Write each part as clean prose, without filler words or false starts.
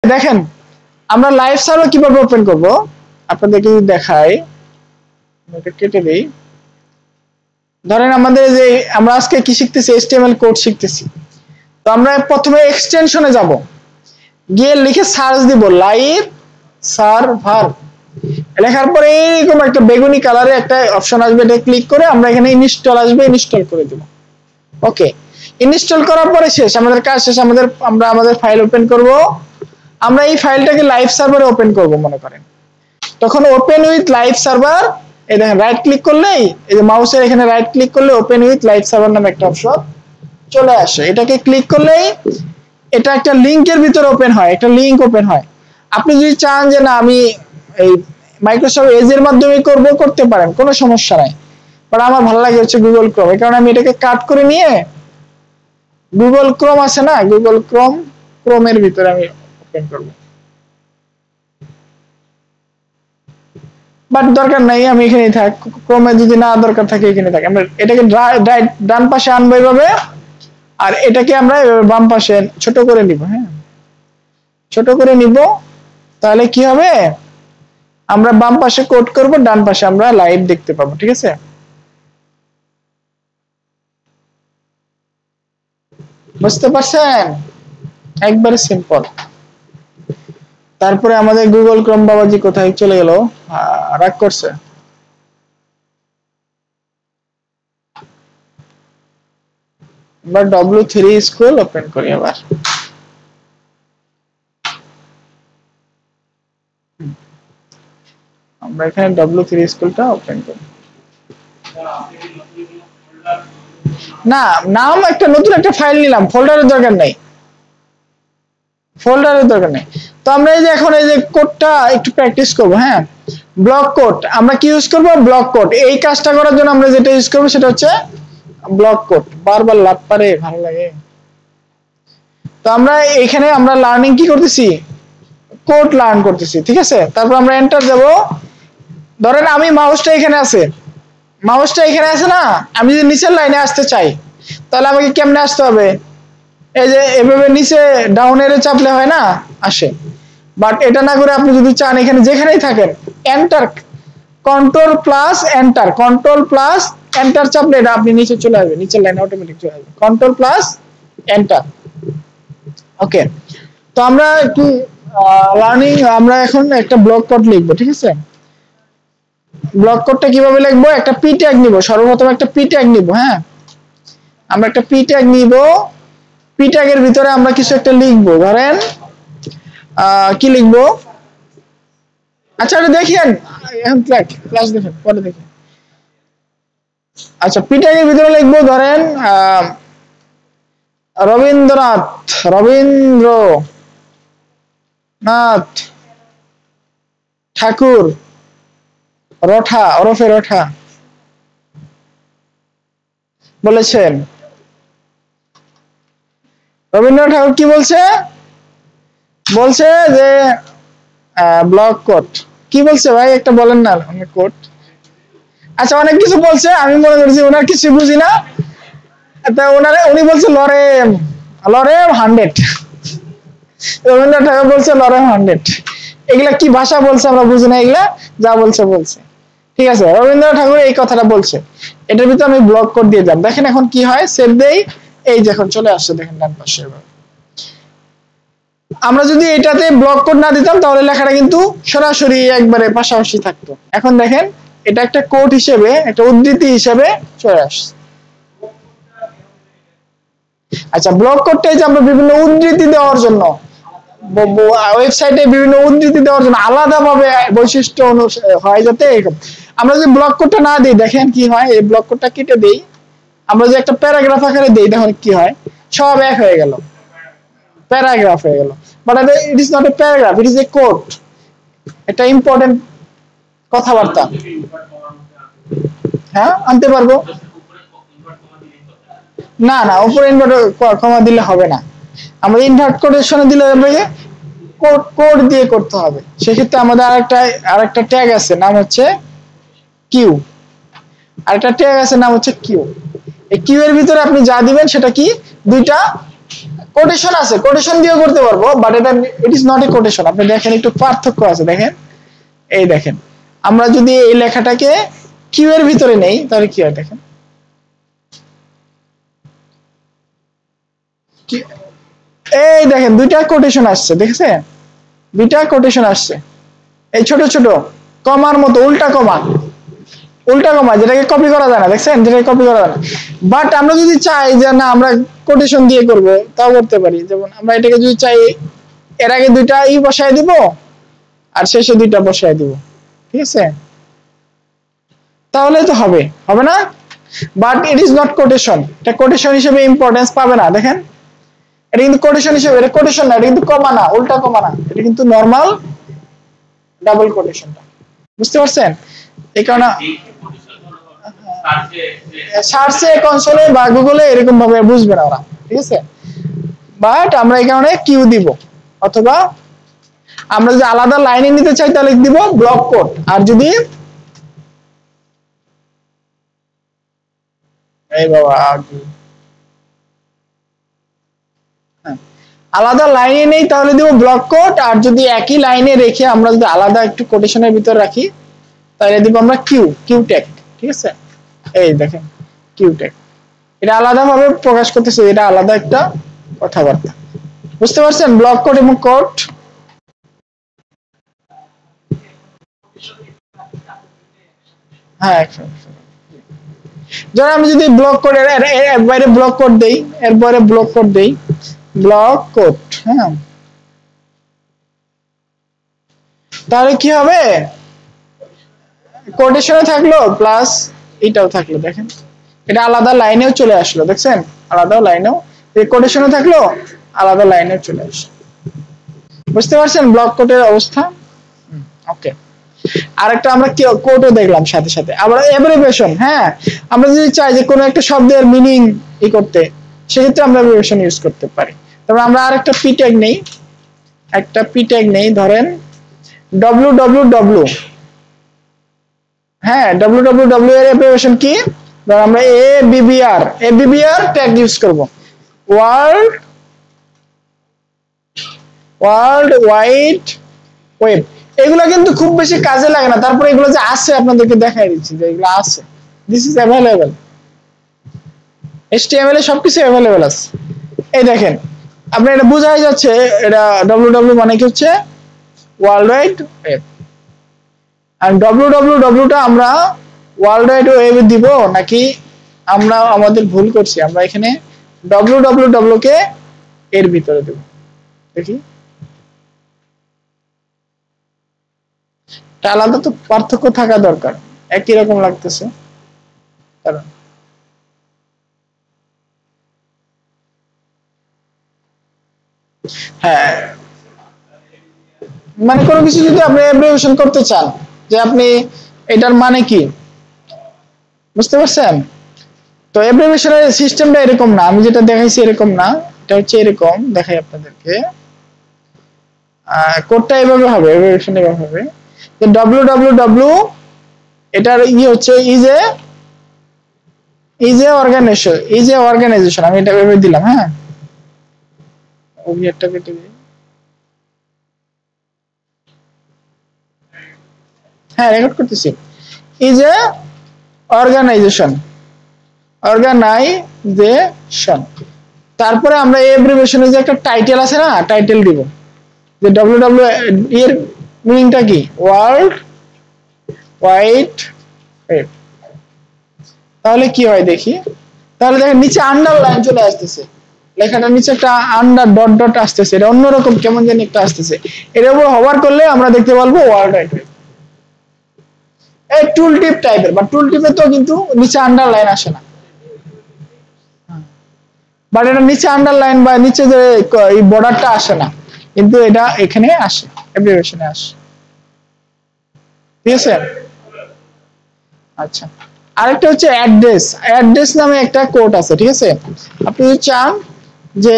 দেখেন আমরা live server কিভাবে ওপেন করব আপনাদেরকে যদি দেখাই, এটা কেটে দেই। ধরেন আমাদের যে আমরা আজকে কি শিখতেছি, HTML কোড শিখতেছি। তো আমরা প্রথমে এক্সটেনশনে যাব, গিয়ে লিখে সার্চ দিব লাইভ সার্ভার। লেখার পরে এরকম একটা বেগুনি কালারে একটা অপশন আসবে, এটা ক্লিক করে আমরা এখানে ইনস্টল আসবে, ইনস্টল করে দেব। ওকে, ইনস্টল করার পরে শেষ, আমাদের কাজ শেষ। আমরা আমাদের ফাইল ওপেন করব। আমরা এই ফাইলটাকে লাইভ সার্ভারে ওপেন করব মনে করেন। তখন ওপেন উইথ লাইভ সার্ভার, এই দেখেন রাইট ক্লিক করলেই, এই যে মাউসের এখানে রাইট ক্লিক করলে ওপেন উইথ লাইভ সার্ভার নামে একটা অপশন চলে আসে। এটাকে ক্লিক করলেই এটা একটা লিংকের ভিতরে ওপেন হয়, একটা লিংক ওপেন হয়। আপনি যদি চান যে না আমি এই মাইক্রোসফট এজের মাধ্যমে করব, করতে পারেন, কোনো সমস্যা নাই। বাট আমার ভালো লাগে হচ্ছে গুগল ক্রোম, এই কারণে আমি এটাকে কাট করে নিয়ে গুগল ক্রোম আছে না, গুগল ক্রোমের ভিতরে আমি ওপেন করব। বাট দরকার নাই, আমি এখানেই থাক। ক্রোমে যদি না দরকার থাকে এখানে থাক। আমরা এটাকে ডান পাশে আনবো এইভাবে, আর এটাকে আমরা বাম পাশে ছোট করে নিব। হ্যাঁ, ছোট করে নিব, তাহলে কি হবে, আমরা বাম পাশে কোড করব, ডান পাশে আমরা লাইভ দেখতে পাবো। ঠিক আছে, বুঝতে পারছেন? একবারে সিম্পল। তারপরে আমাদের গুগল ক্রোম বাবাজি কোথায় চলে গেল, রাগ করছে। আমরা W3 স্কুল ওপেন করি আবার। আমরা এখানে W3 স্কুলটা ওপেন করি। না, নাম একটা নতুন একটা ফাইল নিলাম, ফোল্ডারের দরকার নাই, ফোল্ডারের দরকার নেই। তো আমরা এই যে এখন এই যে কোডটা একটু প্র্যাকটিস করব। হ্যাঁ, ব্লক কোড আমরা কি ইউজ করব, ব্লক কোড। এই কাজটা করার জন্য আমরা যেটা ইউজ করব সেটা হচ্ছে ব্লক কোড। বারবার লাভ পারে, ভালো লাগে। তো আমরা এখানে আমরা লার্নিং কি করতেছি, কোড লার্ন করতেছি। ঠিক আছে, তারপর আমরা এন্টার দেব। ধরেন আমি মাউসটা এখানে আছে, মাউসটা এখানে আছে না, আমি যদি নিচের লাইনে আসতে চাই তাহলে আমাকে কেমনে আসতে হবে, এই যে এভাবে নিচে ডাউন এরে চাপলে হয় না, আসে। বাট এটা না করে আপনি যদি চান এখানে যেখানেই থাকেন, enter, control plus enter, control plus enter চাপলে এটা আপনি নিচে চলে আসবে, নিচের লাইনে অটোমেটিক চলে আসবে। Control plus enter. ওকে, তো আমরা একটু লার্নিং, আমরা এখন একটা ব্লক কোড লিখবো। ঠিক আছে, ব্লক কোডটা কিভাবে লিখবো, একটা পি ট্যাগ নিব, সর্বপ্রথম একটা পি ট্যাগ নিব। হ্যাঁ, আমরা একটা পি ট্যাগ নিব, পি ট্যাগের ভিতরে আমরা কিছু একটা লিখবো। ধরেন কি লিখবো, আচ্ছা এটা দেখেন, এখন ক্লাস দেখেন, পরে দেখেন। আচ্ছা, পি ট্যাগের ভিতরে লিখবো ধরেন রবীন্দ্রনাথ, রবীন্দ্রনাথ ঠাকুর রঠা, ওরফে রঠা বলেছেন। রবীন্দ্রনাথ ঠাকুর কি বলছে, বলছে যে ব্লক কোড। কি বলছে ভাই একটা বলেন না, অনেক কোড। আচ্ছা, অনেক কিছু বলছে, আমি মনে করছি ওনার কিছু বুঝি না। উনি বলছে লরেম, লরেম 100। রবীন্দ্রনাথ ঠাকুর বলছে লরেম 100। এগুলা কি ভাষা বলছে আমরা বুঝি না, এগুলা যা বলছে বলছে। ঠিক আছে, রবীন্দ্রনাথ ঠাকুর এই কথাটা বলছে, এটার ভিতরে আমি ব্লক কোড দিয়ে দিলাম। দেখেন এখন কি হয়, সেভ দেই, এই যখন চলে আসছে দেখেন ডান পাশে। আমরা যদি এটাতে ব্লক কোড না দিতাম তাহলে লেখাটা কিন্তু সরাসরি একবারে পাশাপাশি থাকতো। এখন দেখেন এটা একটা কোড হিসেবে, একটা উদ্ধৃতি হিসেবে চলে আসছে। আচ্ছা, ব্লক কোডটা যে আমরা বিভিন্ন উদ্ধৃতি দেওয়ার জন্য, ওয়েবসাইটে বিভিন্ন উদ্ধৃতি দেওয়ার জন্য আলাদাভাবে বৈশিষ্ট্য হয়, যাতে আমরা যদি ব্লক কোডটা না দিই, দেখেন কি হয়, এই ব্লক কোডটা কেটে দেই, আমরা যে একটা প্যারাগ্রাফ আকারে দেই, দেখুন কি হয়, সব এক হয়ে গেল, প্যারাগ্রাফ হয়ে গেল। But it is not a paragraph, it is a code, একটা ইম্পর্টেন্ট কথাবার্তা। হ্যাঁ, আনতে পারবো না, না উপরে ইনভার্ট কমা দিলে হবে না, আমরা ইনভার্ট কোটেশনে দিলে কোড কোড দিয়ে করতে হবে। সেক্ষেত্রে আমাদের আরেকটা ট্যাগ আছে, নাম হচ্ছে কিউ, আরেকটা ট্যাগ আছে নাম হচ্ছে কিউ। এই কিউ এর ভিতরে আপনি যা দিবেন সেটা কি, দুইটা কোটেশন আছে, কোটেশন দিয়েও করতে পারবো, বাট এটা it is not a quotation. আপনি দেখেন একটু পার্থক্য আছে, দেখেন এই দেখেন আমরা যদি এই লেখাটাকে কিউ এর ভিতরে নেই তাহলে কি হয় দেখেন, এই দেখেন দুইটা কোটেশন আসছে, দেখেছেন দুইটা কোটেশন আসছে, এই ছোট ছোট কমার মতো, উল্টা কমা, উল্টা কমা যেটাকে কপি করা যায় না, দেখছেন যেটাকে কপি করা যায় না। বাট আমরা যদি চাই যে না আমরা কোটেশন দিয়ে করব তাও করতে পারি। যেমন আমরা এটাকে যদি চাই এর আগে দুইটা ই বসায় দিব আর শেষে দুইটা বসায় দিব, ঠিক আছে, তাহলে তো হবে, হবে না? But it is not quotation, এটা কোটেশন হিসেবে ইম্পর্টেন্স পাবে না। দেখেন এটা কিন্তু কোটেশন হিসেবে, এটা কোটেশন না, এটা কিন্তু কমা না, উল্টা কমা না, এটা কিন্তু নরমাল ডাবল কোটেশনটা, বুঝতে পারছেন? এই কারণে সার্চে কনসোলে বা গুগলে এরকম ভাবে বুঝবে না ওরা, ঠিক আছে। বাট আমরা এই কারণে কিউ দিব, অথবা আমরা যদি আলাদা লাইনে নিতে চাই তাহলে দিব ব্লক কোড। আর যদি এই বাবা আলাদা লাইনে নেই তাহলে দিব ব্লক কোড। আর যদি একই লাইনে রেখে আমরা যদি আলাদা একটু কোটেশনের ভিতর রাখি তাহলে দিব আমরা কিউ, কিউ ট্যাগ, ঠিক আছে। এই দেখেন কিউ ট্যাগ, এটা আলাদা ভাবে প্রকাশ করতেছে, এটা আলাদা একটা কথাবার্তা, বুঝতে পারছেন? ব্লক কোড এবং কোড, হ্যাঁ ধরো আমি যদি ব্লক কোড এর বাইরে ব্লক কোড দেই, এর বাইরে ব্লক কোড দেই, ব্লক কোড, হ্যাঁ, তাহলে কি হবে, কোটেশনে থাকলো প্লাস এটাও থাকলো, দেখেন এটা আলাদা লাইনেও চলে আসলো, দেখছেন আলাদা লাইনেও, কোটেশনে থাকলো আলাদা লাইনেও চলে আসলো, বুঝতে পারছেন ব্লক কোডের অবস্থা? ওকে, আরেকটা আমরা কোডও দেখলাম সাথে সাথে। আবার অ্যাব্রিভিয়েশন, হ্যাঁ আমরা যদি চাই যে কোনো একটা শব্দের মিনিং ই করতে, সেক্ষেত্রে আমরা অ্যাব্রিভিয়েশন ইউজ করতে পারি। তবে আমরা আরেকটা পি ট্যাগ নেই, একটা পি ট্যাগ নেই, ধরেন www, হ্যাঁ www এর অ্যাব্রিভিয়েশন কি, ধর আমরা এবিবিআর ট্যাগ ইউজ করব, ওয়ার্ল্ড ওয়ার্ল্ড ওয়াইড ওয়েব। এগুলো কিন্তু খুব বেশি কাজে লাগে না, তারপরে এগুলো যে আছে আপনাদেরকে দেখাই দিচ্ছি যে এগুলো আছে, দিস ইজ অ্যাভেলেবল, HTML এ সবকিছু অ্যাভেলেবল আছে। এই দেখেন আপনার এটা বোঝাই যাচ্ছে, এটা www মানে কি হচ্ছে ওয়ার্ল্ড ওয়াইড ওয়েব। আর www টা আমরা ওয়ার্ল্ড ওয়াইড ওয়েবে দিব নাকি আমরা আমাদের ভুল করছি, আমরা এখানে www কে এর ভিতরে দেব, দেখি আলাদা তো পার্থক্য থাকা দরকার, একই রকম লাগতেছে কারণ হ্যাঁ, মানে কোনো কিছু যদি আপনি অ্যাব্রিভিয়েশন করতে চান যে আপনি এটার মানে কি, বুঝতে পারছেন? তো অ্যাব্রিভিয়েশনের সিস্টেমটা এরকম না, আমি যেটা দেখাইছি এরকম না, এটা হচ্ছে এরকম দেখাই আপনাদেরকে। কোডটা এভাবে হবে, অ্যাব্রিভিয়েশন এভাবে হবে যে www, এটার হচ্ছে অর্গানাইজেশন, আমি এটা ভেবে দিলাম, হ্যাঁ ওভিয়ারটা কেটে দিই, হ্যাঁ রেকর্ড করতেছি, ইজ এ অর্গানাইজেশন, অর্গানাইজেশন, তারপরে আমরা এই অ্যাব্রিভিয়েশনে যে একটা টাইটেল আছে না, টাইটেল দিব যে www এর মিনিংটা কি, ওয়ার্ল্ড ওয়াইড ওয়েব। তাহলে কি হয় দেখি, তাহলে দেখেন নিচে আন্ডারলাইন চলে আসতেছে, লেখাটা নিচে একটা আন্ডার ডট ডট আসতেছে, এটা অন্যরকম কেমন জানি একটা আসতেছে, এর উপর হোভার করলে আমরা দেখতে পারবো ওয়ার্ল্ড ওয়াইড ওয়েব। এই টুল টিপ টাইপের, বা টুল টিপে তো কিন্তু নিচে আন্ডারলাইন আসে না, বাট এটা নিচে আন্ডারলাইন বা নিচে যে এই বর্ডারটা আসে না, কিন্তু এটা এখানে আসে, অ্যাব্রিভিয়েশনে আসে, ঠিক আছে। আচ্ছা, আরেকটা হচ্ছে অ্যাড্রেস, অ্যাড্রেস নামে একটা কোড আছে, ঠিক আছে। আপনি যদি চান যে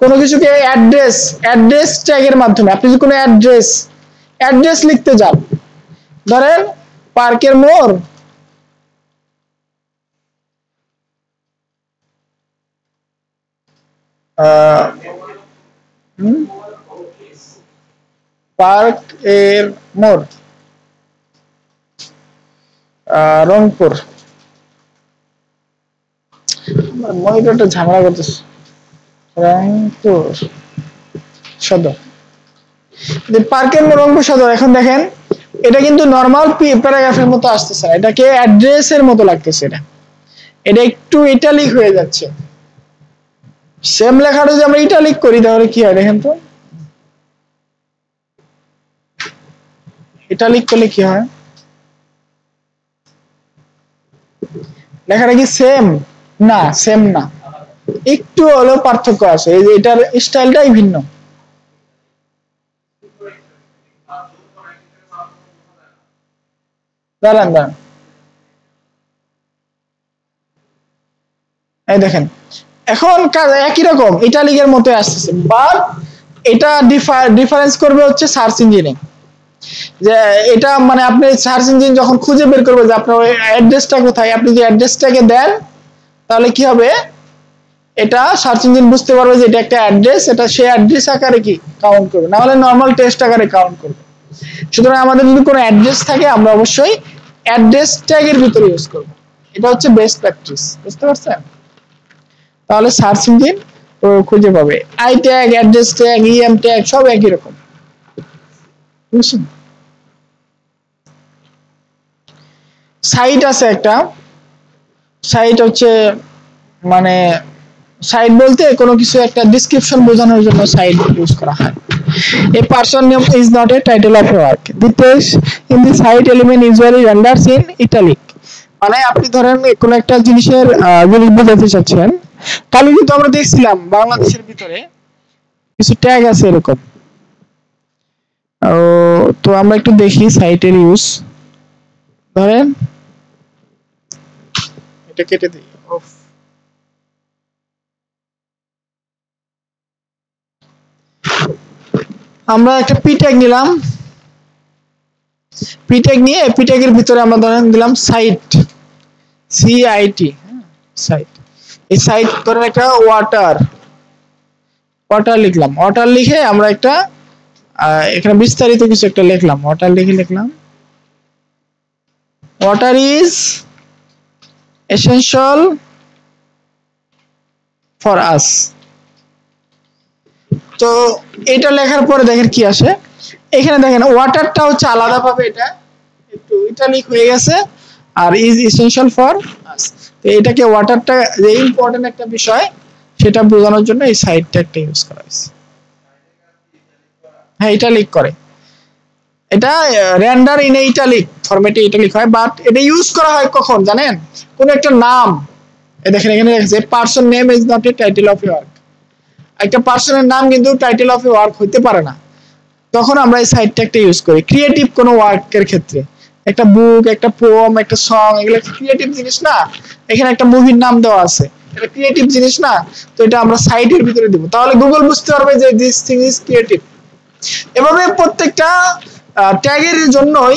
কোনো কিছুকে অ্যাড্রেস ট্যাগের মাধ্যমে আপনি যদি কোনো অ্যাড্রেস লিখতে যান, ধরেন পার্কের মোড়, পার্ক এর মোড় রংপুর। মনিটরটা ঝামেলা করতেছে। রংপুর সদর, পার্কের মোড় রংপুর সদর। এখন দেখেন এটা কিন্তু নরমাল প্যারাগ্রাফের মতো আসতেছে না, এটাকে অ্যাড্রেসের মতো লাগতেছে। এটা একটু ইটালিক হয়ে যাচ্ছে। সেম লেখাটা যদি আমরা ইটালিক করি তাহলে কি হয় দেখেন তো, ইটালিক করলে কি হয়, লেখাটা কি সেম? না, সেম না, একটু হলেও পার্থক্য আছে। এই যে এটার স্টাইলটাই ভিন্ন। দাঁড়ান দাঁড়ান, এই দেখেন এখন একই রকম ইটালিকের মতো আসতেছে, বাট এটা ডিফারেন্স করবে হচ্ছে সার্চ ইঞ্জিনে। যে এটা মানে আপনি সার্চ ইঞ্জিন যখন খুঁজে বের করবে যে আপনার ওই অ্যাড্রেসটা কোথায়, আপনি যে অ্যাড্রেসটাকে দেন তাহলে কি হবে, এটা সার্চ ইঞ্জিন বুঝতে পারবে যে এটা একটা অ্যাড্রেস, এটা সেই অ্যাড্রেস আকারে কি কাউন্ট করবে, না হলে নরমাল টেক্সট আকারে কাউন্ট করবে। সুতরাং আমাদের যদি কোনো অ্যাড্রেস থাকে আমরা অবশ্যই অ্যাড্রেস ট্যাগের ভিতরে ইউজ করব। এটা হচ্ছে বেস্ট প্র্যাকটিস, বুঝতে পারছেন? তাহলে সার্চ ইঞ্জিন খুঁজে পাবে। I tag, address tag, EM tag সব একই রকম, বুঝছেন? সাইট আছে একটা, সাইট হচ্ছে মানে সাইট বলতে কোনো কিছু একটা ডেসক্রিপশন বোঝানোর জন্য সাইট ইউজ করা হয়। A person name is not a title of a work. The text in the site element usually renders in italic. মানে আপনি ধরেন কোনো একটা জিনিসের জিনিস বোঝাতে চাচ্ছেন, তাহলে কিন্তু আমরা দেখছিলাম বাংলাদেশের ভিতরে কিছু ট্যাগ আছে এরকম। তো আমরা একটু দেখি সাইটের ইউজ। ধরেন এটা কেটে দিই। আমরা একটা পি ট্যাগ নিলাম, পি ট্যাগ নিয়ে পি ট্যাগের ভিতরে আমরা ধরেন দিলাম সাইট, সিআইটি, সাইট। এই সাইট ধরেন একটা ওয়াটার লিখলাম, ওয়াটার লিখে আমরা একটা এখানে বিস্তারিত কিছু একটা লিখলাম, ওয়াটার লিখলাম water is essential for us. তো এটা লেখার পরে দেখেন কি আসে, এখানে দেখেন ওয়াটারটা হচ্ছে আলাদা ভাবে এটা একটু ইটালিক হয়ে গেছে, আর ইজ এসেনশিয়াল ফর আস। তো এটাকে ওয়াটারটা যে ইম্পর্টেন্ট একটা বিষয় সেটা বোঝানোর জন্য এই সাইড ট্যাগটা ইউজ করা হয়েছে। হ্যাঁ, ইটালিক করে, এটা রেন্ডার ইন ইটালিক ফরম্যাটে ইটালিক হয়, বাট এটা ইউজ করা হয় কখন জানেন, কোন একটা নাম, এই দেখেন এখানে লেখা person name is not a title of A work. একটা পার্সনের নাম কিন্তু টাইটেল অফ এ ওয়ার্ক হইতে পারে না, তখন আমরা এই সাইড ট্যাগটা ইউজ করি ক্রিয়েটিভ কোনো ওয়ার্কের ক্ষেত্রে। একটা বুক, একটা পোম, একটা সং, এগুলো ক্রিয়েটিভ জিনিস না? এখানে একটা মুভির নাম দেওয়া আছে, এটা ক্রিয়েটিভ জিনিস না? তো এটা আমরা সাইটের ভিতরে দিব, তাহলে গুগল বুঝতে পারবে যে দিস থিং ইজ ক্রিয়েটিভ। এভাবে প্রত্যেকটা ট্যাগের জন্যই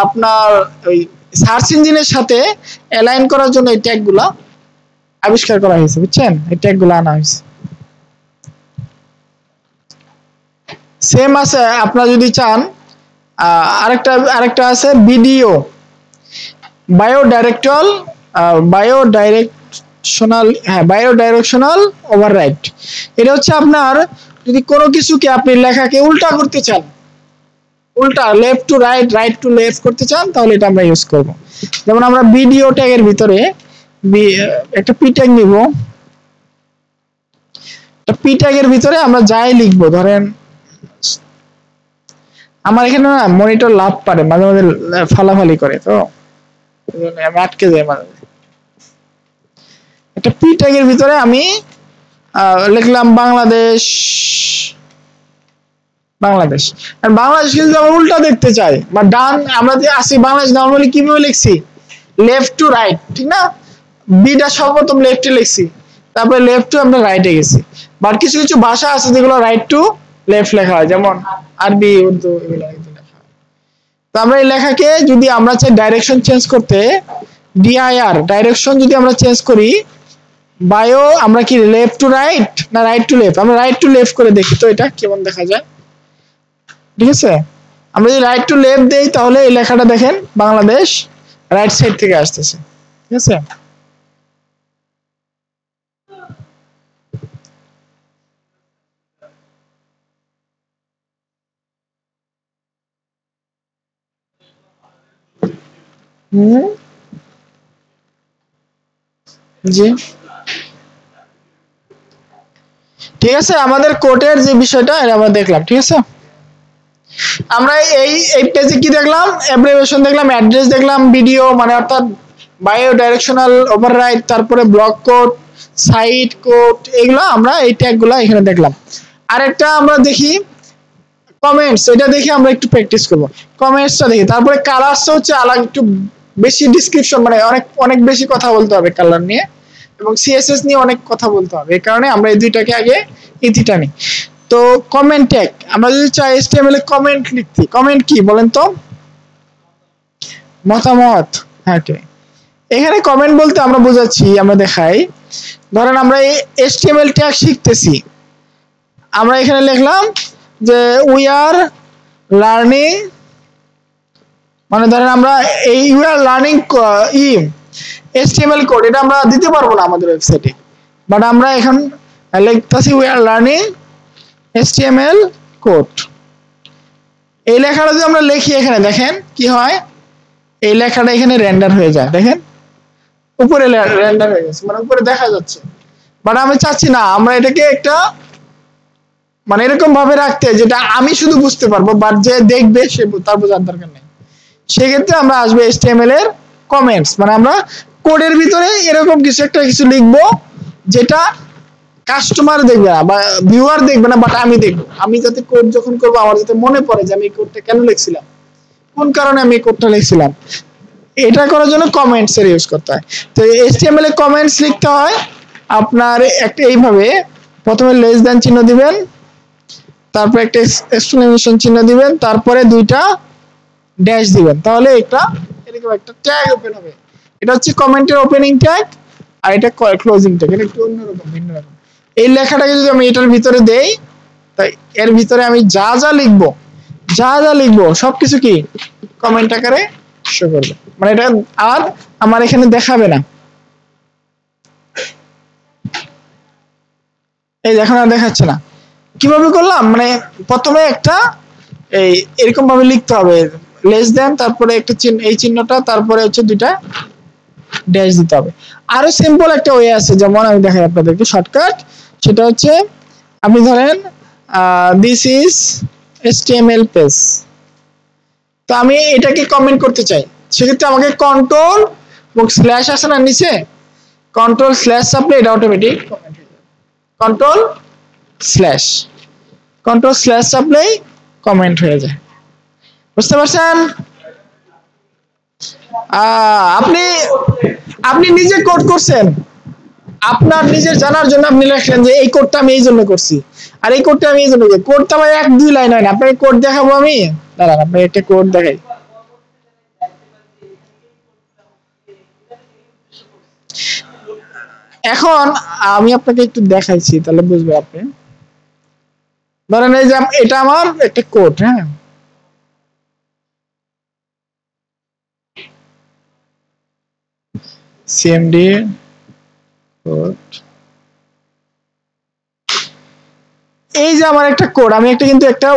আপনার ওই সার্চ ইঞ্জিনের সাথে অ্যালাইন করার জন্য এই ট্যাগগুলো আবিষ্কার করা হয়েছে, বুঝছেন? এই ট্যাগগুলো আনা হয়েছে। সেম আছে, আপনারা যদি চান আরেকটা আছে ভিডিও বায়োডাইরেকশনাল ওভাররাইট। এটা হচ্ছে আপনার যদি কোনো কিছুকে আপনি লেখাকে উল্টা করতে চান, উল্টা left to right, right to left করতে চান, তাহলে এটা আমরা ইউজ করব। যেমন আমরা ভিডিও ট্যাগের ভিতরে একটা পি ট্যাগ নিব, পি ট্যাগের ভিতরে আমরা যাই লিখবো, ধরেন আমার এখানে না মনিটর লাভ পারে মাঝে মাঝে, ফালাফালি করে, তো আমি আটকে যাই মাঝে মাঝে। একটা পি ট্যাগের ভিতরে আমি লিখলাম বাংলাদেশ, আর বাংলাদেশ কিন্তু আমরা উল্টা দেখতে চাই বা ডান, আমরা যে আসি বাংলাদেশ নরমালি কিভাবে লিখছি, লেফট টু রাইট, ঠিক না? বিটা সর্বপ্রথম লেফটে লিখছি, তারপরে লেফট টু আমরা রাইটে গেছি। বাট কিছু কিছু ভাষা আছে যেগুলো রাইট টু লেফট লেখা হয়, যেমন আরবি, উর্দু, এগুলো লেখা হয়। তো আমরা এই লেখাকে যদি আমরা চাই ডাইরেকশন চেঞ্জ করতে, ডিআইআর ডাইরেকশন যদি আমরা চেঞ্জ করি, বায়ো আমরা কি লেফট টু রাইট না রাইট টু লেফট, আমরা রাইট টু লেফট করে দেখি তো এটা কেমন দেখা যায়। ঠিক আছে, আমরা যদি রাইট টু লেফট দেই তাহলে এই লেখাটা দেখেন বাংলাদেশ রাইট সাইড থেকে আসতেছে। ঠিক আছে, জি ঠিক আছে, আমাদের কোর্টের যে বিষয়টা এটা আমরা দেখলাম। ঠিক আছে, আমরা এই এই পেজে কি দেখলাম, অ্যাব্রিভিয়েশন দেখলাম, অ্যাড্রেস দেখলাম, ভিডিও মানে অর্থাৎ বায়ো ডাইরেকশনাল ওভাররাইড, তারপরে ব্লক কোড, সাইট কোড, এগুলো আমরা এই ট্যাগগুলো এখানে দেখলাম। আরেকটা আমরা দেখি কমেন্টস, এটা দেখে আমরা একটু প্র্যাকটিস করব। কমেন্টসটা দেখি, তারপরে কালারস হচ্ছে আলাদা একটু বেশি ডিসক্রিপশন, মানে অনেক অনেক বেশি কথা বলতে হবে কালার নিয়ে, এবং সিএসএস নিয়ে অনেক কথা বলতে হবে, এই কারণে আমরা এই দুইটাকে আগে ইতিটা নিই। তো কমেন্ট ট্যাগ আমরা যদি চাই এইচটিএমএল এ কমেন্ট লিখতে, কমেন্ট কি বলেন তো? মতামত। হ্যাঁ, এখানে কমেন্ট বলতে আমরা বোঝাচ্ছি, আমরা দেখাই, ধরেন আমরা এই এইচটিএমএল ট্যাগ শিখতেছি, আমরা এখানে লিখলাম যে উই আর লার্নিং, মানে ধরেন আমরা এই we are learning HTML code, এটা আমরা দিতে পারবো না আমাদের ওয়েবসাইটে, বাট আমরা এখন লিখতেছি we are learning HTML code. এই লেখাটা যদি আমরা লিখি এখানে দেখেন কি হয়, এই লেখাটা এখানে রেন্ডার হয়ে যায়, দেখেন উপরে রেন্ডার হয়ে গেছে, মানে উপরে দেখা যাচ্ছে। বাট আমি চাচ্ছি না, আমরা এটাকে একটা মানে এরকম ভাবে রাখতে যেটা আমি শুধু বুঝতে পারবো, বাট যে দেখবে সে তার বোঝার দরকার নেই। সেক্ষেত্রে আমরা আসবে এইচটিএমএল এর কমেন্টস, মানে আমরা কোডের ভিতরে এরকম কিছু একটা কিছু লিখবো যেটা কাস্টমার দেখবে না বা ভিউয়ার দেখবে না, বাট আমি দেখবো। আমি যাতে কোড যখন করবো আমার যাতে মনে পড়ে যে আমি এই কোডটা কেন লিখছিলাম, কোন কারণে আমি এই কোডটা লিখছিলাম। এটা করার জন্য কমেন্টস এর ইউজ করতে হয়। তো এইচটিএমএল এ কমেন্টস লিখতে হয় আপনার একটা এইভাবে, প্রথমে লেস দেন চিহ্ন দিবেন, তারপর একটা এক্সক্লেমেশন চিহ্ন দিবেন, তারপরে দুইটা ড্যাশ দিবেন, তাহলে এটা এরকম একটা ট্যাগ ওপেন হবে। এটা হচ্ছে কমেন্টের ওপেনিং ট্যাগ, আর এটা ক্লোজিং ট্যাগ, এটা একটু অন্যরকম ভিন্ন রকম। এই লেখাটাকে যদি আমি এটার ভিতরে দেই, তাই এর ভিতরে আমি যা যা লিখবো সবকিছু কি কমেন্ট আকারে শো করবে, মানে এটা আর আমার এখানে দেখাবে না। এই দেখুন আর দেখাচ্ছে না। কিভাবে করলাম, মানে প্রথমে একটা এই এরকম ভাবে লিখতে হবে, লেস দেন, তারপরে একটা চিহ্ন, এই চিহ্নটা, তারপরে হচ্ছে দুইটা ড্যাশ দিতে হবে। আরো সিম্পল একটা ওয়ে আছে, যেমন আমি দেখাই আপনাদেরকে শর্টকাট, সেটা হচ্ছে আপনি ধরেন দিস ইজ এইচটিএমএল পেজ, তো আমি এটাকে কমেন্ট করতে চাই, সেক্ষেত্রে আমাকে কন্ট্রোল এবং স্ল্যাশ আছে না নিচে, কন্ট্রোল স্ল্যাশ চাপলে এটা অটোমেটিক কমেন্ট হয়ে যাবে। কন্ট্রোল স্ল্যাশ চাপলেই কমেন্ট হয়ে যায়। বুঝতে পারছেন? আপনি আপনি নিজে কোড করছেন, আপনার নিজের জানার জন্য আপনি লিখলেন যে এই কোডটা আমি এই জন্য করছি, আর এই কোডটা আমি এই জন্য করছি। কোডটা ভাই 1-2 লাইন হয় না, আপনাকে কোড দেখাবো আমি, দাঁড়ান আপনাকে একটা কোড দেখাই। এখন আমি আপনাকে একটু দেখাইছি, তাহলে বুঝবেন আপনি। ধরেন এই যে এটা আমার একটা কোড, হ্যাঁ, সিএমডি কোড, এই যে আমার একটা কোড, আমি একটা কিন্তু একটা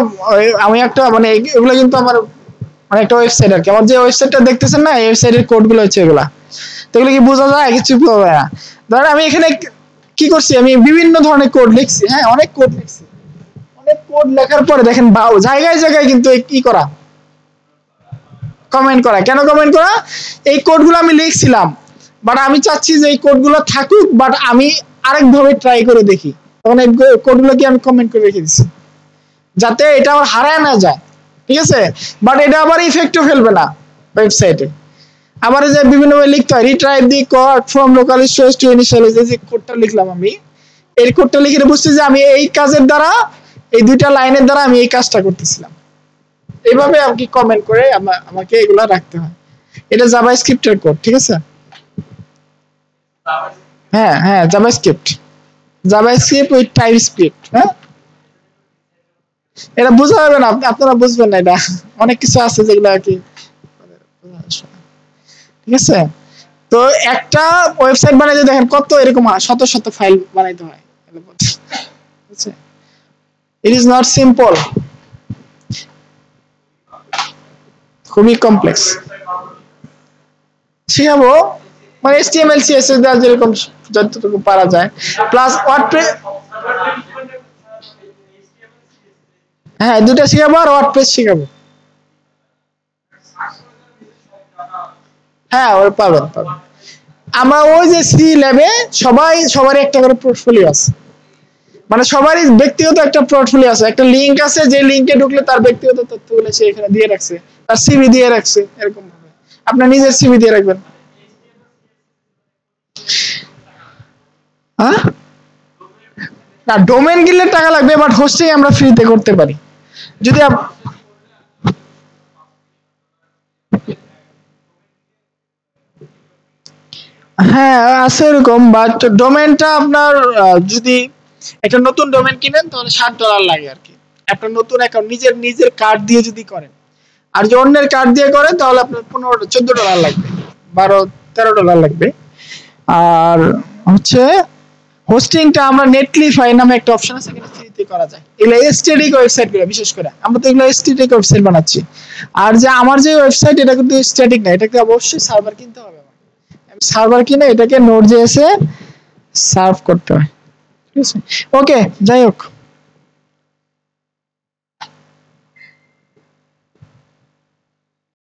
মানে এগুলো কিন্তু আমার মানে একটা ওয়েবসাইট আর কি, আমার যে ওয়েবসাইটটা দেখতেছেন না, এই ওয়েবসাইটের কোডগুলো হচ্ছে এগুলা। তো এগুলো কি বোঝা যায়? কিছু বোঝা যায় না। ধরেন আমি এখানে কি করছি, আমি বিভিন্ন ধরনের কোড লিখছি, হ্যাঁ অনেক কোড লিখছি। অনেক কোড লেখার পরে দেখেন জায়গায় জায়গায় কিন্তু কি করা, কমেন্ট করা। কেন কমেন্ট করা? এই কোডগুলো আমি লিখছিলাম, বাট আমি চাচ্ছি যে এই কোডগুলো থাকুক, বাট আমি আরেকভাবে ট্রাই করে দেখি, তখন এই কোডগুলো কি আমি কমেন্ট করে রেখে দিচ্ছি, যাতে এটা আমার হারায় না যায়। ঠিক আছে, বাট এটা আবার ইফেক্টও ফেলবে না ওয়েবসাইটে। আবার যে বিভিন্ন ভাবে লিখতে হয়, retrieve the code from local storage to initialise, এই যে কোডটা লিখলাম আমি, এই কোডটা লিখে বুঝছি যে আমি এই কাজের দ্বারা, এই দুইটা লাইনের দ্বারা আমি এই কাজটা করতেছিলাম। এইভাবে আর কি কমেন্ট করে আমাকে এগুলা রাখতে হয়। এটা জাভাস্ক্রিপ্টের কোড। ঠিক আছে, হ্যাঁ হ্যাঁ জাভাস্ক্রিপ্ট উইথ টাইপস্ক্রিপ্ট। হ্যাঁ, এটা বোঝা যাবে না, আপনারা বুঝবেন না, এটা অনেক কিছু আছে যেগুলো আর কি। ঠিক আছে, তো একটা ওয়েবসাইট বানাইতে দেখেন কত এরকম শত শত ফাইল বানাইতে হয়। ইট ইজ নট সিম্পল, খুবই কমপ্লেক্স। শিখাবো মানে HTML CSS দেওয়া যেরকম যতটুকু পারা যায়, প্লাস ওয়ার্ডপ্রেস। হ্যাঁ, দুটা শিখাবো আর ওয়ার্ডপ্রেস শিখাবো। হ্যাঁ, ওই পাবেন। আমরা ওই যে সি ল্যাবে সবারই একটা করে পোর্টফোলিও আছে, মানে সবারই ব্যক্তিগত একটা পোর্টফোলিও আছে, একটা লিংক আছে, যে লিংকে ঢুকলে তার ব্যক্তিগত তথ্যগুলো সে এখানে দিয়ে রাখছে, তার সিভি দিয়ে রাখছে, এরকম ভাবে আপনার নিজের সিভি দিয়ে রাখবেন। হ্যাঁ, না ডোমেন কিনলে টাকা লাগবে, বাট হোস্টিং আমরা ফ্রিতে করতে পারি যদি হ্যাঁ আছে এরকম, বাট ডোমেনটা আপনার যদি একটা নতুন ডোমেন কিনেন তাহলে $60 লাগে আর কি। একটা নতুন অ্যাকাউন্ট নিজের কার্ড দিয়ে যদি করেন, আর যদি অন্যের কার্ড দিয়ে করেন তাহলে আপনার $14 লাগবে, $13 লাগবে। আর হচ্ছে হোস্টিংটা আমরা নেটলিফাই নামে একটা অপশন আছে, এখানে ফ্রিতে করা যায়। এগুলো স্ট্যাটিক ওয়েবসাইট গুলো, বিশেষ করে আমরা তো এগুলো স্ট্যাটিক ওয়েবসাইট বানাচ্ছি। আর যে আমার যে ওয়েবসাইট, এটা কিন্তু স্ট্যাটিক না, এটাকে অবশ্যই সার্ভার কিনতে হবে। আমি সার্ভার কিনে এটাকে নোড.js এ সার্ভ করতে হয়। ঠিক আছে, ওকে, যাই হোক।